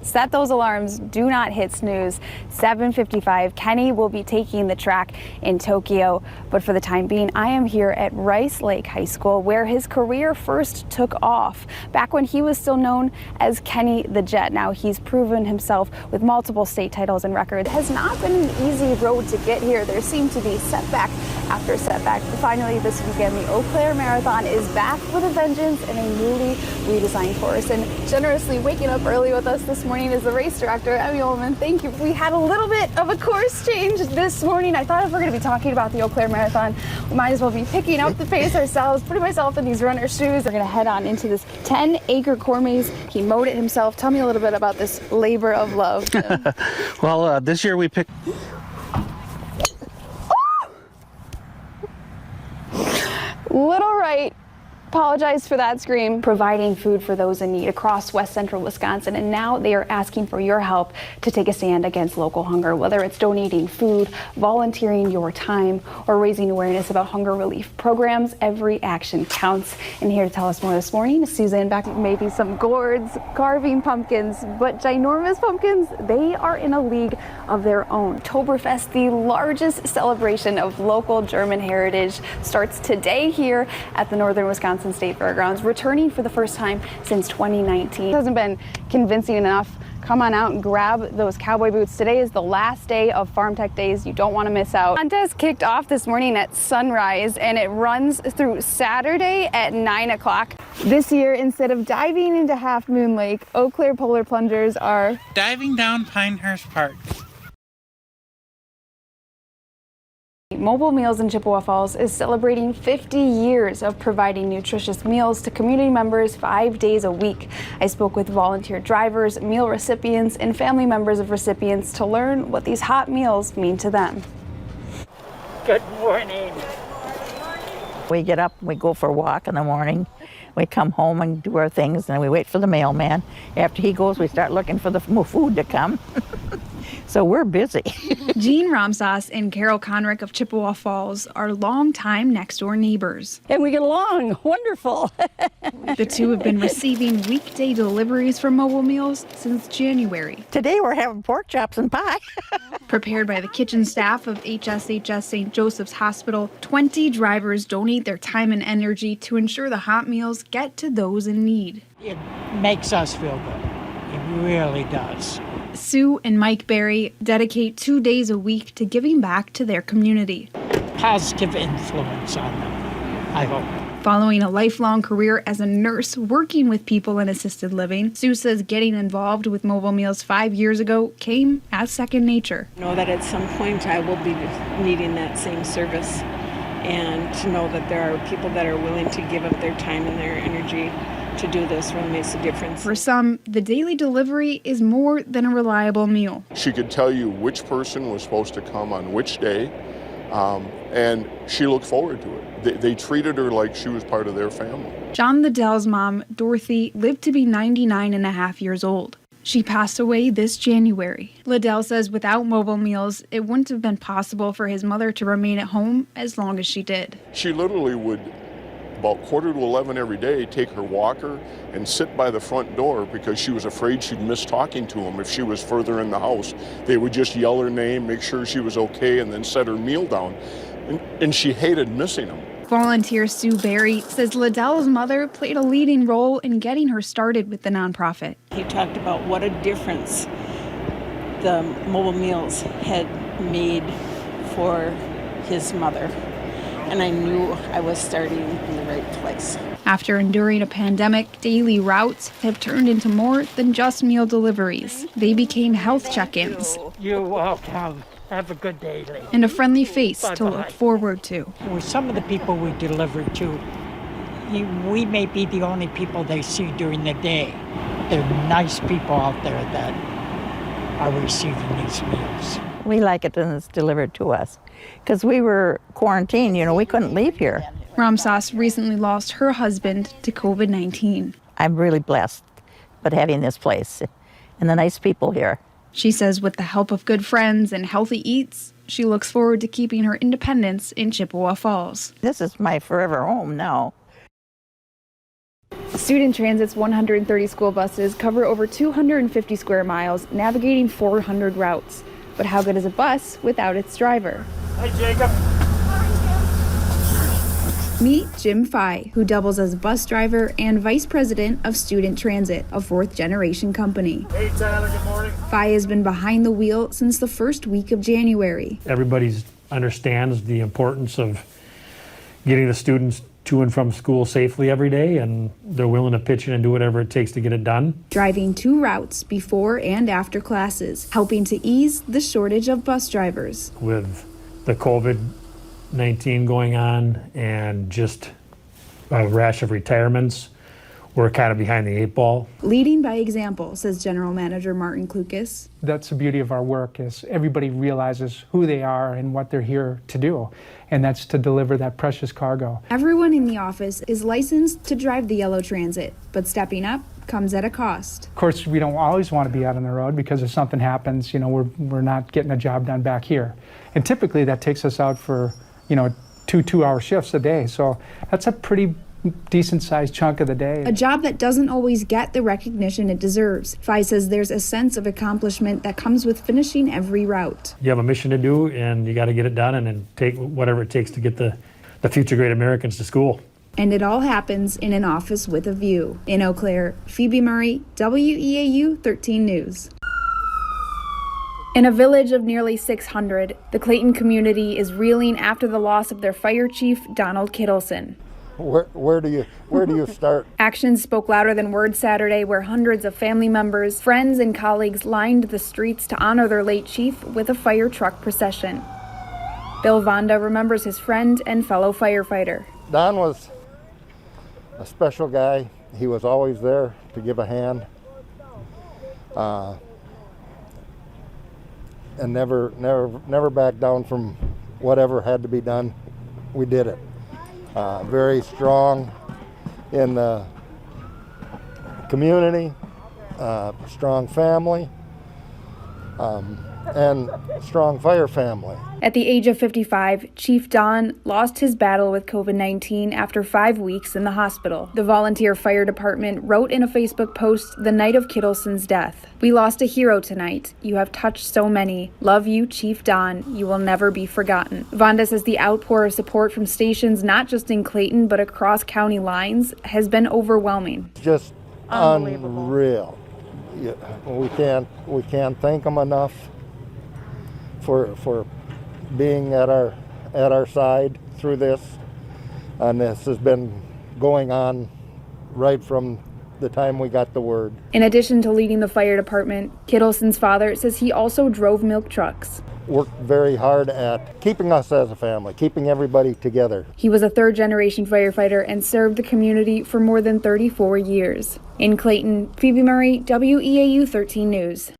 set those alarms, do not hit snooze. 7:55, Kenny will be taking the track in Tokyo. But for the time being, I am here at Rice Lake High School, where his career first took off. Back when he was still known as Kenny the Jet. Now he's proven himself with multiple state titles and records. It has not been an easy road to get here. There seemed to be setback after setback. But finally this weekend, the Eau Claire Marathon is back with a vengeance in a newly redesigned course. And generously waking up early with us this morning is the race director, Emmy Ullman. Thank you. We had a little bit of a course change this morning. I thought if we're going to be talking about the Eau Claire Marathon, we might as well be picking up the pace ourselves, putting myself in these runner shoes. We're going to head on into this 10-acre corn maze. He mowed it himself. Tell me a little bit about this labor of love. Well, this year we picked... Little right. Apologize for that scream. Providing food for those in need across west central Wisconsin, and now they are asking for your help to take a stand against local hunger, whether it's donating food, volunteering your time, or raising awareness about hunger relief programs. Every action counts. And here to tell us more this morning is Suzanne back. Maybe some gourds, carving pumpkins, but ginormous pumpkins, they are in a league of their own. Oktoberfest, the largest celebration of local German heritage, starts today here at the Northern Wisconsin State Fairgrounds, returning for the first time since 2019. It hasn't been convincing enough. Come on out and grab those cowboy boots. Today is the last day of Farm Tech Days. You don't want to miss out. Contest kicked off this morning at sunrise, and it runs through Saturday at 9 o'clock. This year, instead of diving into Half Moon Lake, Eau Claire polar plungers are diving down Pinehurst Park. Mobile Meals in Chippewa Falls is celebrating 50 years of providing nutritious meals to community members 5 days a week. I spoke with volunteer drivers, meal recipients, and family members of recipients to learn what these hot meals mean to them. Good morning. We get up, we go for a walk in the morning, we come home and do our things, and then we wait for the mailman. After he goes, we start looking for the food to come. So we're busy. Jean Ramsas and Carol Conrick of Chippewa Falls are longtime next-door neighbors. And we get along wonderful. The two have been receiving weekday deliveries for Mobile Meals since January. Today we're having pork chops and pie. Prepared by the kitchen staff of HSHS St. Joseph's Hospital, 20 drivers donate their time and energy to ensure the hot meals get to those in need. It makes us feel good. It really does. Sue and Mike Berry dedicate 2 days a week to giving back to their community. Positive influence on them, I hope. Following a lifelong career as a nurse working with people in assisted living, Sue says getting involved with Mobile Meals 5 years ago came as second nature. Know that at some point I will be needing that same service, and to know that there are people that are willing to give up their time and their energy to do this really makes a difference. For some, the daily delivery is more than a reliable meal. She could tell you which person was supposed to come on which day, and she looked forward to it. They treated her like she was part of their family. John Liddell's mom, Dorothy, lived to be 99 and a half years old. She passed away this January. Liddell says without Mobile Meals, it wouldn't have been possible for his mother to remain at home as long as she did. She literally would, about 10:45 every day, take her walker and sit by the front door because she was afraid she'd miss talking to him if she was further in the house. They would just yell her name, make sure she was okay, and then set her meal down. And she hated missing him. Volunteer Sue Berry says Liddell's mother played a leading role in getting her started with the nonprofit. He talked about what a difference the Mobile Meals had made for his mother. And I knew I was starting in the right place. After enduring a pandemic, daily routes have turned into more than just meal deliveries. They became health check-ins. You're welcome. Have a good day, lady. And a friendly face Bye-bye. to look forward to. With some of the people we deliver to, we may be the only people they see during the day. There are nice people out there that are receiving these meals. We like it when it's delivered to us because we were quarantined, we couldn't leave here. Ramsas recently lost her husband to COVID-19. I'm really blessed but having this place and the nice people here. She says with the help of good friends and healthy eats, she looks forward to keeping her independence in Chippewa Falls. This is my forever home now. Student Transit's 130 school buses cover over 250 square miles, navigating 400 routes. But how good is a bus without its driver? Hi, Jacob. Meet Jim Fye, who doubles as bus driver and vice president of Student Transit, a fourth-generation company. Hey, Tyler, good morning. Fye has been behind the wheel since the first week of January. Everybody understands the importance of getting the students to and from school safely every day, and they're willing to pitch in and do whatever it takes to get it done. Driving 2 routes before and after classes, helping to ease the shortage of bus drivers. With the COVID-19 going on and just a rash of retirements, we're kind of behind the 8 ball. Leading by example, says General Manager Martin Klukas. That's the beauty of our work, is everybody realizes who they are and what they're here to do, and that's to deliver that precious cargo. Everyone in the office is licensed to drive the yellow transit, but stepping up comes at a cost. Of course, we don't always want to be out on the road, because if something happens, we're not getting a job done back here. And typically that takes us out for, 2-hour shifts a day. So that's a pretty decent sized chunk of the day. A job that doesn't always get the recognition it deserves. Fye says there's a sense of accomplishment that comes with finishing every route. You have a mission to do, and you got to get it done, and then take whatever it takes to get the future great Americans to school. And it all happens in an office with a view. In Eau Claire, Phoebe Murray, WEAU 13 News. In a village of nearly 600, the Clayton community is reeling after the loss of their fire chief, Donald Kittleson. Where do you start? Actions spoke louder than words Saturday, where hundreds of family members, friends, and colleagues lined the streets to honor their late chief with a fire truck procession. Bill Vonda remembers his friend and fellow firefighter. Don was a special guy. He was always there to give a hand, and never backed down from whatever had to be done. We did it. Very strong in the community, strong family, and strong fire family. At the age of 55, Chief Don lost his battle with COVID-19 after 5 weeks in the hospital. The volunteer fire department wrote in a Facebook post the night of Kittleson's death, "We lost a hero tonight. You have touched so many. Love you, Chief Don. You will never be forgotten." Vonda says the outpour of support from stations not just in Clayton but across county lines has been overwhelming. Just unreal. Yeah, we can't thank them enough for being at our side through this, and this has been going on right from the time we got the word. In addition to leading the fire department, Kittleson's father says he also drove milk trucks. Worked very hard at keeping us as a family, keeping everybody together. He was a third-generation firefighter and served the community for more than 34 years. In Clayton, Phoebe Murray, WEAU 13 News.